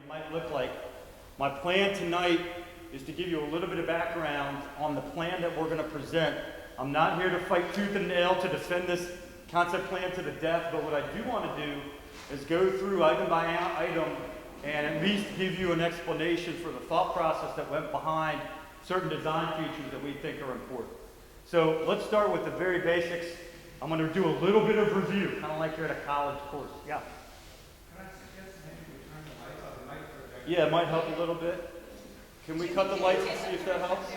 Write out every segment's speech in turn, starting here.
might look like. My plan tonight is to give you a little bit of background on the plan that we're going to present. I'm not here to fight tooth and nail to defend this concept plan to the death, but what I do want to do is go through item by item and at least give you an explanation for the thought process that went behind certain design features that we think are important. So let's start with the very basics. I'm going to do a little bit of review, kind of like you're at a college course. Yeah. Can I suggest maybe we turn the lights on the night projector? Yeah, it might help a little bit. Can we cut the lights and see if that helps?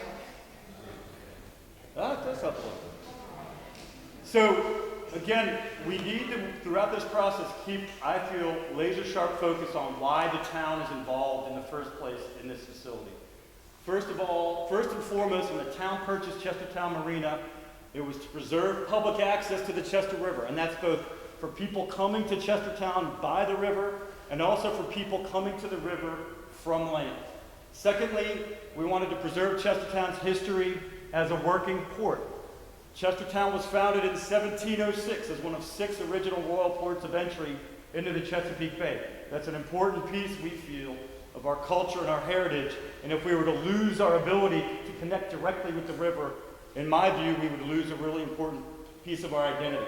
Ah, it does help a little bit. So, again, we need to, throughout this process, keep, I feel, laser sharp focus on why the town is involved in the first place in this facility. First of all, first and foremost, when the town purchased Chestertown Marina, it was to preserve public access to the Chester River, and that's both for people coming to Chestertown by the river and also for people coming to the river from land. Secondly, we wanted to preserve Chestertown's history as a working port. Chestertown was founded in 1706 as one of 6 original royal ports of entry into the Chesapeake Bay. That's an important piece, we feel, of our culture and our heritage, and if we were to lose our ability to connect directly with the river, in my view, we would lose a really important piece of our identity.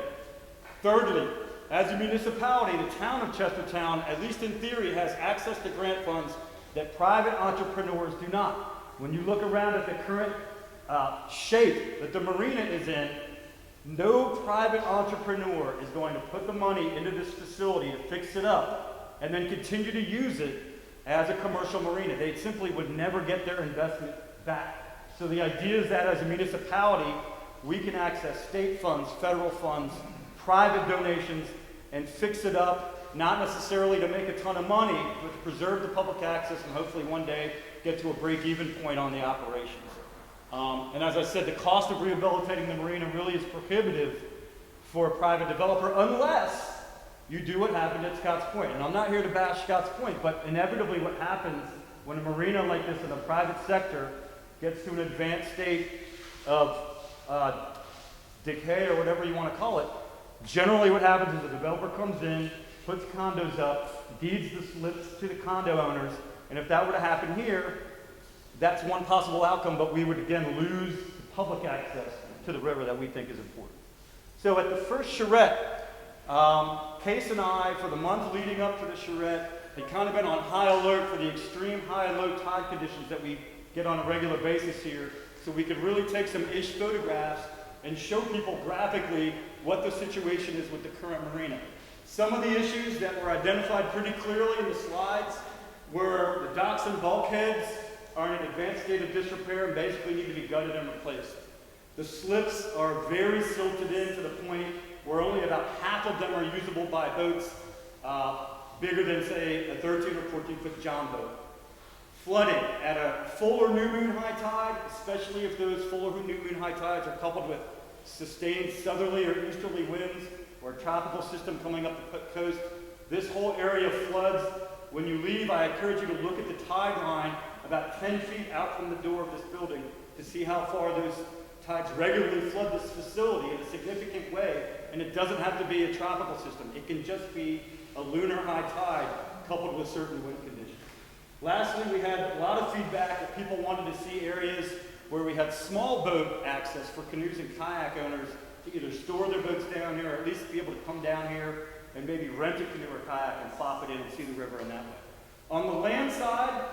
Thirdly, as a municipality, the town of Chestertown, at least in theory, has access to grant funds that private entrepreneurs do not. When you look around at the current shape that the marina is in, no private entrepreneur is going to put the money into this facility to fix it up and then continue to use it as a commercial marina. They simply would never get their investment back. So the idea is that as a municipality, we can access state funds, federal funds, private donations, and fix it up, not necessarily to make a ton of money, but to preserve the public access and hopefully one day get to a break-even point on the operations. And as I said, the cost of rehabilitating the marina really is prohibitive for a private developer unless you do what happened at Scotts Point. And I'm not here to bash Scotts Point, but inevitably what happens when a marina like this in the private sector gets to an advanced state of decay or whatever you want to call it, generally what happens is the developer comes in, puts condos up, deeds the slips to the condo owners, and if that were to happen here, that's one possible outcome, but we would again lose public access to the river that we think is important. So at the first charrette, Case and I, for the month leading up to the charrette, had kind of been on high alert for the extreme high and low tide conditions that we get on a regular basis here, so we could really take some ish photographs and show people graphically what the situation is with the current marina. Some of the issues that were identified pretty clearly in the slides were the docks and bulkheads are in an advanced state of disrepair and basically need to be gutted and replaced. The slips are very silted in to the point where only about half of them are usable by boats bigger than, say, a 13 or 14-foot john boat. Flooding at a full or new moon high tide, especially if those full or new moon high tides are coupled with sustained southerly or easterly winds or a tropical system coming up the coast, this whole area floods. When you leave, I encourage you to look at the tide line about 10 feet out from the door of this building to see how far those tides regularly flood this facility in a significant way, and it doesn't have to be a tropical system. It can just be a lunar high tide coupled with certain wind conditions. Lastly, we had a lot of feedback that people wanted to see areas where we had small boat access for canoes and kayak owners to either store their boats down here or at least be able to come down here and maybe rent a canoe or kayak and plop it in and see the river in that way. On the land side,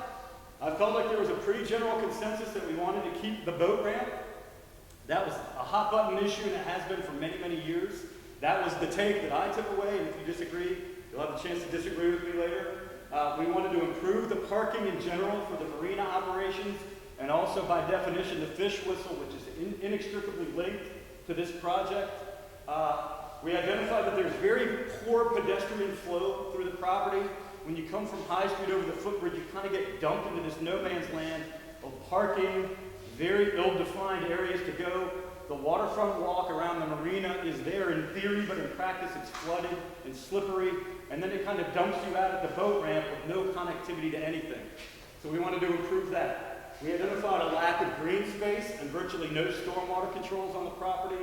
I felt like there was a pretty general consensus that we wanted to keep the boat ramp. That was a hot button issue, and it has been for many, many years. That was the take that I took away, and if you disagree, you'll have a chance to disagree with me later. We wanted to improve the parking in general for the marina operations, and also by definition the fish whistle, which is inextricably linked to this project. We identified that there's very poor pedestrian flow through the property. When you come from High Street over the footbridge, you kind of get dumped into this no man's land of parking, very ill-defined areas to go. The waterfront walk around the marina is there in theory, but in practice it's flooded and slippery, and then it kind of dumps you out at the boat ramp with no connectivity to anything. So we wanted to improve that. We identified a lack of green space and virtually no stormwater controls on the property.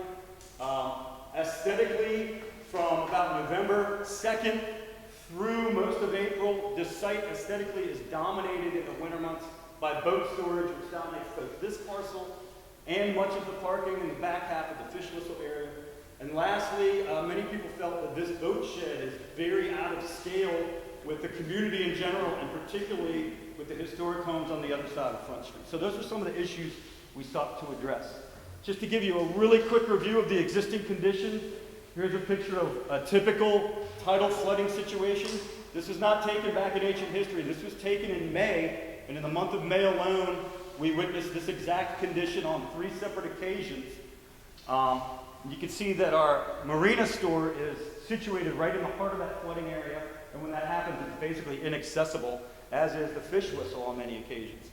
Aesthetically, from about November 2nd through most of April. This site aesthetically is dominated in the winter months by boat storage, which dominates both this parcel and much of the parking in the back half of the fish whistle area. And lastly, many people felt that this boat shed is very out of scale with the community in general, and particularly with the historic homes on the other side of Front Street. So those are some of the issues we sought to address. Just to give you a really quick review of the existing condition, here's a picture of a typical tidal flooding situation. This is not taken back in ancient history. This was taken in May, and in the month of May alone, we witnessed this exact condition on 3 separate occasions. You can see that our marina store is situated right in the heart of that flooding area, and when that happens, it's basically inaccessible, as is the fish whistle on many occasions.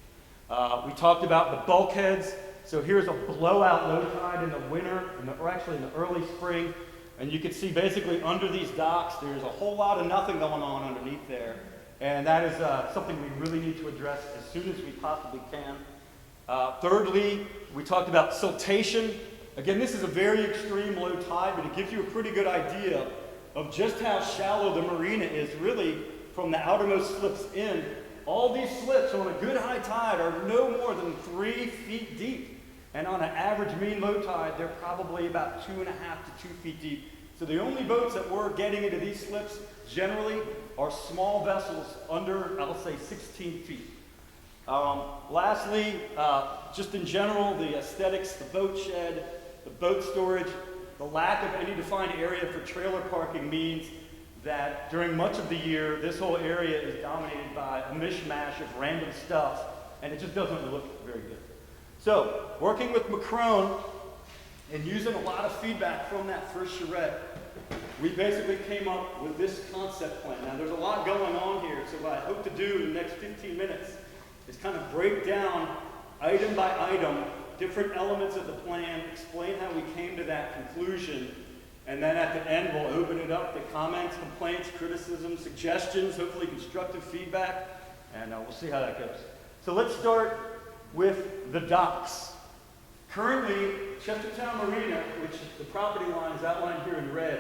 We talked about the bulkheads. So here's a blowout low tide in the winter, or actually in the early spring, and you can see basically under these docks, there's a whole lot of nothing going on underneath there, and that is something we really need to address as soon as we possibly can. Thirdly, we talked about siltation. Again, this is a very extreme low tide, but it gives you a pretty good idea of just how shallow the marina is really from the outermost slips in. All these slips on a good high tide are no more than 3 feet deep. And on an average mean low tide, they're probably about 2.5 to 2 feet deep. So the only boats that we're getting into these slips generally are small vessels under, I'll say, 16 feet. Lastly, just in general, the aesthetics, the boat shed, the boat storage, the lack of any defined area for trailer parking means that during much of the year, this whole area is dominated by a mishmash of random stuff, and it just doesn't look very good. So, working with Macron and using a lot of feedback from that first charrette, we basically came up with this concept plan. Now, there's a lot going on here, so what I hope to do in the next 15 minutes is kind of break down item by item different elements of the plan, explain how we came to that conclusion, and then at the end we'll open it up to comments, complaints, criticisms, suggestions, hopefully constructive feedback, and we'll see how that goes. So let's start with the docks. Currently, Chestertown Marina, which the property line is outlined here in red,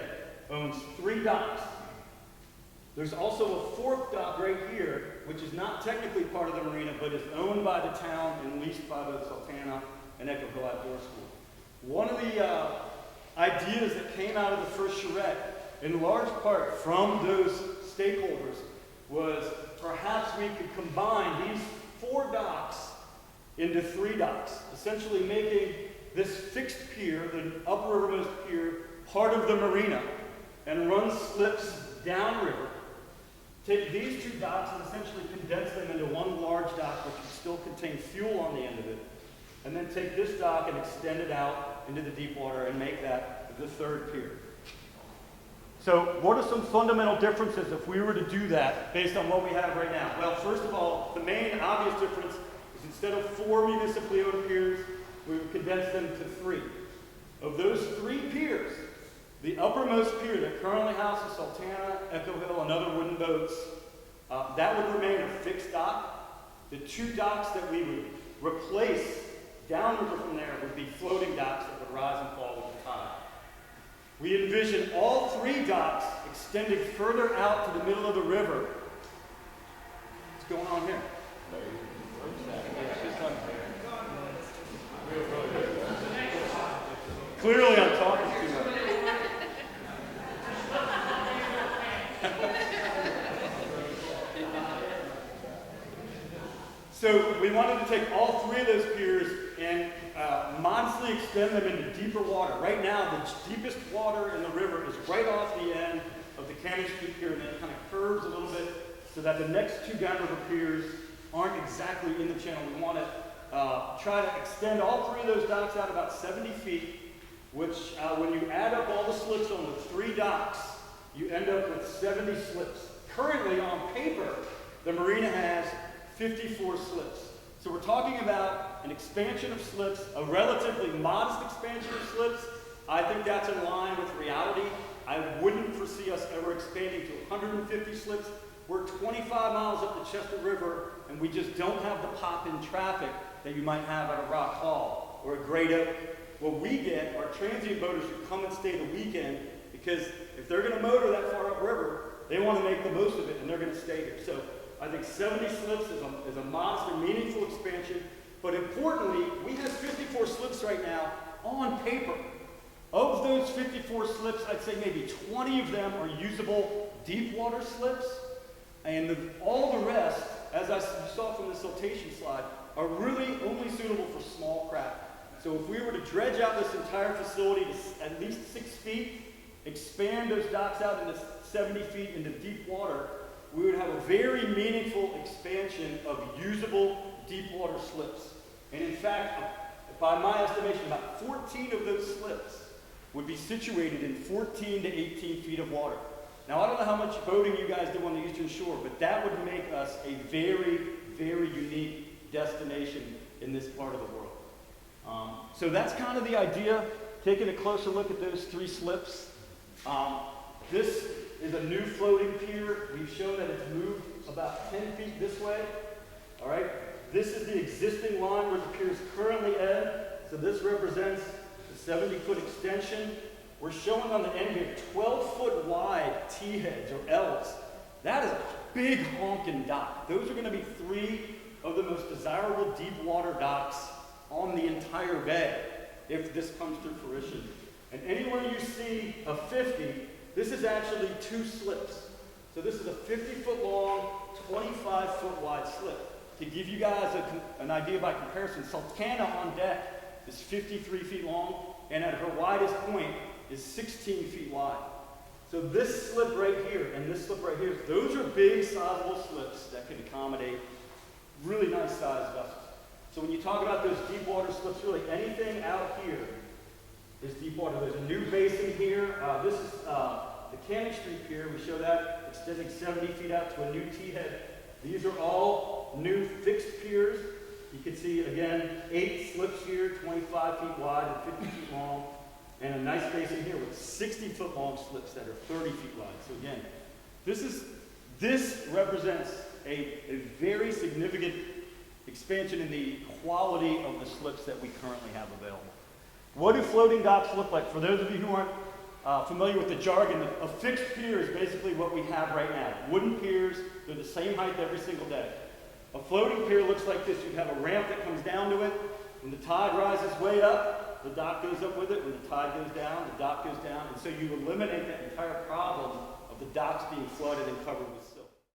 owns 3 docks. There's also a 4th dock right here, which is not technically part of the marina, but is owned by the town and leased by both Sultana and Echo Hill Outdoor School. One of the ideas that came out of the first charrette, in large part from those stakeholders, was perhaps we could combine these 4 docks into 3 docks, essentially making this fixed pier, the uprivermost pier, part of the marina, and run slips downriver. Take these 2 docks and essentially condense them into one large dock, which can still contain fuel on the end of it, and then take this dock and extend it out into the deep water and make that the 3rd pier. So what are some fundamental differences if we were to do that based on what we have right now? Well, first of all, the main obvious difference is instead of 4 municipally owned piers, we would condense them to 3. Of those 3 piers, the uppermost pier that currently houses Sultana, Echo Hill, and other wooden boats, that would remain a fixed dock. The 2 docks that we would replace downriver from there would be floating docks that would rise and fall with the tide. We envision all 3 docks extending further out to the middle of the river. What's going on here? Clearly I'm talking too much. So we wanted to take all 3 of those piers and modestly extend them into deeper water. Right now, the deepest water in the river is right off the end of the Cannon Street Pier, and then it kind of curves a little bit so that the next 2 downriver piers aren't exactly in the channel. We want to try to extend all 3 of those docks out about 70 feet, which when you add up all the slips on the 3 docks, you end up with 70 slips. Currently, on paper, the marina has 54 slips. So we're talking about an expansion of slips, a relatively modest expansion of slips. I think that's in line with reality. I wouldn't foresee us ever expanding to 150 slips. We're 25 miles up the Chester River, and we just don't have the pop-in traffic that you might have at a Rock Hall or a Great Oak. What we get are transient boaters who come and stay the weekend, because if they're going to motor that far upriver, they want to make the most of it, and they're going to stay here. So I think 70 slips is a modest and meaningful expansion, but importantly, we have 54 slips right now on paper. Of those 54 slips, I'd say maybe 20 of them are usable deep water slips, and all the rest, as you saw from the siltation slide, are really only suitable for small craft. So if we were to dredge out this entire facility to at least 6 feet, expand those docks out into 70 feet into deep water, we would have a very meaningful expansion of usable deep water slips. And in fact, by my estimation, about 14 of those slips would be situated in 14 to 18 feet of water. Now, I don't know how much boating you guys do on the Eastern Shore, but that would make us a very, very unique destination in this part of the world. So that's kind of the idea, taking a closer look at those 3 slips. This is a new floating pier. We've shown that it's moved about 10 feet this way. All right. This is the existing line where the pier is currently at. So this represents the 70-foot extension. We're showing on the end here 12-foot wide T-heads or L's. That is a big honking dock. Those are going to be 3 of the most desirable deep water docks on the entire bay if this comes to fruition. And anywhere you see a 50, this is actually 2 slips. So this is a 50-foot long, 25-foot wide slip. To give you guys an idea by comparison, Sultana on deck is 53 feet long, and at her widest point is 16 feet wide. So this slip right here and this slip right here, those are big, sizable slips that can accommodate really nice sized vessels. So when you talk about those deep water slips, really anything out here is deep water. There's a new basin here. This is the Canning Street Pier. We show that extending 70 feet out to a new T-head. These are all new fixed piers. You can see, again, 8 slips here, 25 feet wide and 50 feet long, and a nice basin here with 60-foot long slips that are 30 feet wide. So again, this represents a very significant expansion in the quality of the slips that we currently have available. What do floating docks look like? For those of you who aren't familiar with the jargon, a fixed pier is basically what we have right now. Wooden piers, they're the same height every single day. A floating pier looks like this. You have a ramp that comes down to it. When the tide rises way up, the dock goes up with it. When the tide goes down, the dock goes down. And so you eliminate that entire problem of the docks being flooded and covered with